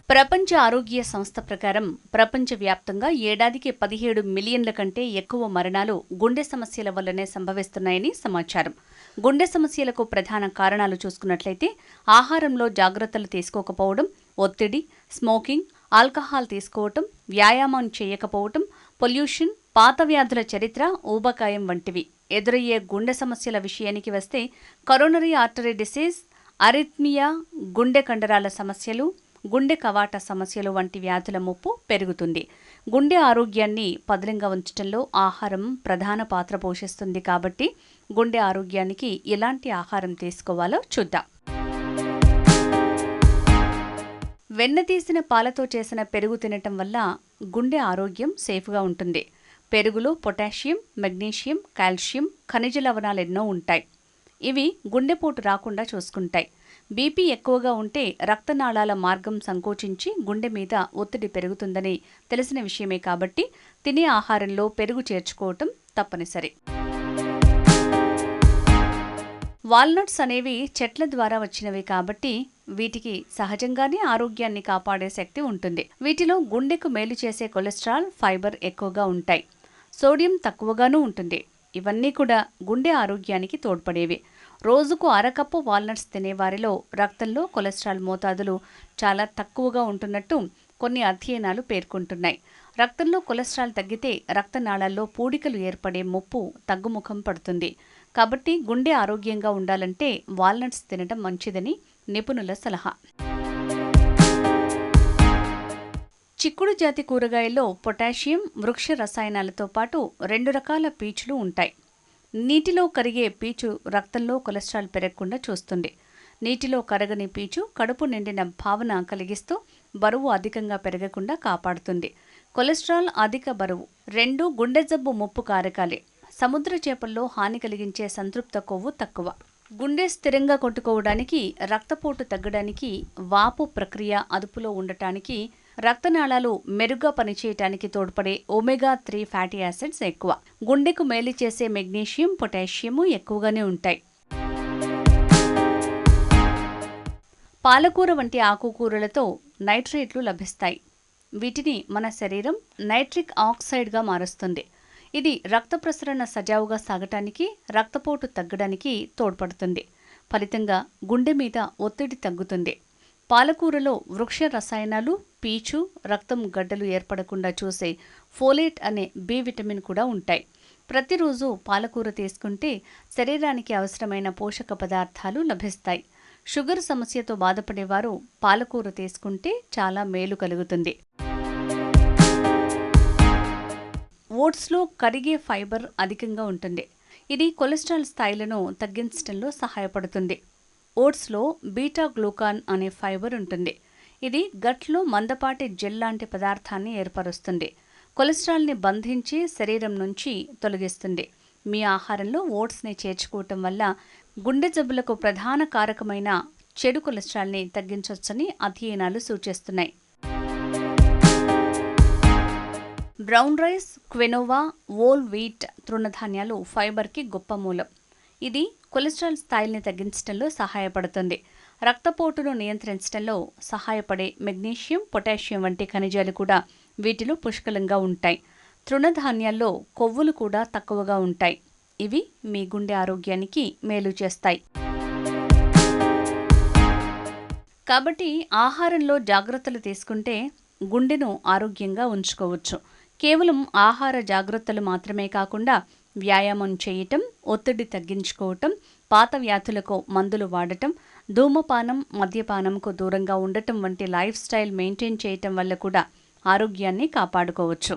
ప్రపంచ ఆరోగ్య సంస్థ ప్రకారం ప్రపంచవ్యాప్తంగా ఏడాదికి 17 మిలియన్ల కంటే ఎక్కువ మరణాలు గుండె సమస్యల వల్లనే సంభవిస్తున్నాయని సమాచారం. గుండె సమస్యలకు ప్రధాన కారణాలు చూసుకున్నట్లయితే ఆహారంలో జాగ్రత్తలు తీసుకోకపోవడం, ఒత్తిడి, స్మోకింగ్, ఆల్కహాల్ తీసుకోవటం, వ్యాయామం చేయకపోవటం, పొల్యూషన్, పాత వ్యాధుల చరిత్ర, ఊబకాయం వంటివి. ఎదురయ్యే గుండె సమస్యల విషయానికి వస్తే కరోనరీ ఆర్టరీ డిసీజ్, అరిథ్మియా, గుండె కండరాల సమస్యలు, గుండె కవాట సమస్యలు వంటి వ్యాధుల ముప్పు పెరుగుతుంది. గుండె ఆరోగ్యాన్ని పదిలంగా ఉంచడంలో ఆహారం ప్రధాన పాత్ర పోషిస్తుంది. కాబట్టి గుండె ఆరోగ్యానికి ఎలాంటి ఆహారం తీసుకోవాలో చూద్దాం. వెన్న తీసిన పాలతో చేసిన పెరుగు తినటం వల్ల గుండె ఆరోగ్యం సేఫ్గా ఉంటుంది. పెరుగులో పొటాషియం, మెగ్నీషియం, కాల్షియం, ఖనిజ లవణాలు ఎన్నో ఉంటాయి. ఇవి గుండెపోటు రాకుండా చూసుకుంటాయి. బీపీ ఎక్కువగా ఉంటే రక్తనాళాల మార్గం సంకోచించి గుండె మీద ఒత్తిడి పెరుగుతుందని తెలిసిన విషయమే. కాబట్టి తినే ఆహారంలో పెరుగు చేర్చుకోవటం తప్పనిసరి. వాల్నట్స్ అనేవి చెట్ల ద్వారా వచ్చినవి కాబట్టి వీటికి సహజంగానే ఆరోగ్యాన్ని కాపాడే శక్తి ఉంటుంది. వీటిలో గుండెకు మేలు చేసే కొలెస్ట్రాల్, ఫైబర్ ఎక్కువగా ఉంటాయి. సోడియం తక్కువగానూ ఉంటుంది. ఇవన్నీ కూడా గుండె ఆరోగ్యానికి తోడ్పడేవి. రోజుకు అరకప్పు వాల్నట్స్ తినేవారిలో రక్తంలో కొలెస్ట్రాల్ మోతాదులు చాలా తక్కువగా ఉంటున్నట్టు కొన్ని అధ్యయనాలు పేర్కొంటున్నాయి. రక్తంలో కొలెస్ట్రాల్ తగ్గితే రక్తనాళాల్లో పూడికలు ఏర్పడే ముప్పు తగ్గుముఖం పడుతుంది. కాబట్టి గుండె ఆరోగ్యంగా ఉండాలంటే వాల్నట్స్ తినడం మంచిదని నిపుణుల సలహా. చిక్కుడు జాతి కూరగాయల్లో పొటాషియం, వృక్ష రసాయనాలతో పాటు 2 రకాల పీచులు ఉంటాయి. నీటిలో కరిగే పీచు రక్తంలో కొలెస్ట్రాల్ పెరగకుండా చూస్తుంది. నీటిలో కరగని పీచు కడుపు నిండిన భావన కలిగిస్తూ బరువు అధికంగా పెరగకుండా కాపాడుతుంది. కొలెస్ట్రాల్, అధిక బరువు రెండూ గుండె జబ్బు ముప్పు కారకాలే. సముద్ర చేపల్లో హాని కలిగించే సంతృప్త కొవ్వు తక్కువ. గుండె స్థిరంగా కొట్టుకోవడానికి, రక్తపోటు తగ్గడానికి, వాపు ప్రక్రియ అదుపులో ఉండటానికి, రక్తనాళాలు మెరుగ్గా పనిచేయటానికి తోడ్పడే ఒమేగా-3 ఫ్యాటీ యాసిడ్స్ ఎక్కువ. గుండెకు మేలు చేసే మెగ్నీషియం, పొటాషియము ఎక్కువగానే ఉంటాయి. పాలకూర వంటి ఆకుకూరలతో నైట్రేట్లు లభిస్తాయి. వీటిని మన శరీరం నైట్రిక్ ఆక్సైడ్గా మారుస్తుంది. ఇది రక్త ప్రసరణ సజావుగా సాగటానికి, రక్తపోటు తగ్గడానికి తోడ్పడుతుంది. ఫలితంగా గుండె మీద ఒత్తిడి తగ్గుతుంది. పాలకూరలో వృక్ష రసాయనాలు, పీచు, రక్తం గడ్డలు ఏర్పడకుండా చూసే ఫోలేట్ అనే బి విటమిన్ కూడా ఉంటాయి. ప్రతిరోజు పాలకూర తీసుకుంటే శరీరానికి అవసరమైన పోషక పదార్థాలు లభిస్తాయి. షుగర్ సమస్యతో బాధపడేవారు పాలకూర తీసుకుంటే చాలా మేలు కలుగుతుంది. ఓట్స్లో కరిగే ఫైబర్ అధికంగా ఉంటుంది. ఇది కొలెస్ట్రాల్ స్థాయిలను తగ్గించడంలో సహాయపడుతుంది. ఓట్స్లో బీటా గ్లూకాన్ అనే ఫైబర్ ఉంటుంది. ఇది గట్లో మందపాటి జెల్ లాంటి పదార్థాన్ని ఏర్పరుస్తుంది. కొలెస్ట్రాల్ని బంధించి శరీరం నుంచి తొలగిస్తుంది. మీ ఆహారంలో ఓట్స్ని చేర్చుకోవటం వల్ల గుండె జబ్బులకు ప్రధాన కారకమైన చెడు కొలెస్ట్రాల్ని తగ్గించవచ్చని అధ్యయనాలు సూచిస్తున్నాయి. Brown rice, quinoa, whole wheat తృణధాన్యాలు ఫైబర్కి గొప్ప మూలం. ఇది కొలెస్ట్రాల్ స్థాయిల్ని తగ్గించడంలో సహాయపడుతుంది. రక్తపోటును నియంత్రించడంలో సహాయపడే మెగ్నీషియం, పొటాషియం వంటి ఖనిజాలు కూడా వీటిలో పుష్కలంగా ఉంటాయి. తృణధాన్యాల్లో కొవ్వులు కూడా తక్కువగా ఉంటాయి. ఇవి మీ గుండె ఆరోగ్యానికి మేలు చేస్తాయి. కాబట్టి ఆహారంలో జాగ్రత్తలు తీసుకుంటే గుండెను ఆరోగ్యంగా ఉంచుకోవచ్చు. కేవలం ఆహార జాగ్రత్తలు మాత్రమే కాకుండా వ్యాయామం చేయటం, ఒత్తిడి తగ్గించుకోవటం, పాత వ్యాధులకు మందులు వాడటం, ధూమపానం, మద్యపానంకు దూరంగా ఉండటం వంటి లైఫ్ స్టైల్ మెయింటైన్ చేయటం వల్ల కూడా ఆరోగ్యాన్ని కాపాడుకోవచ్చు.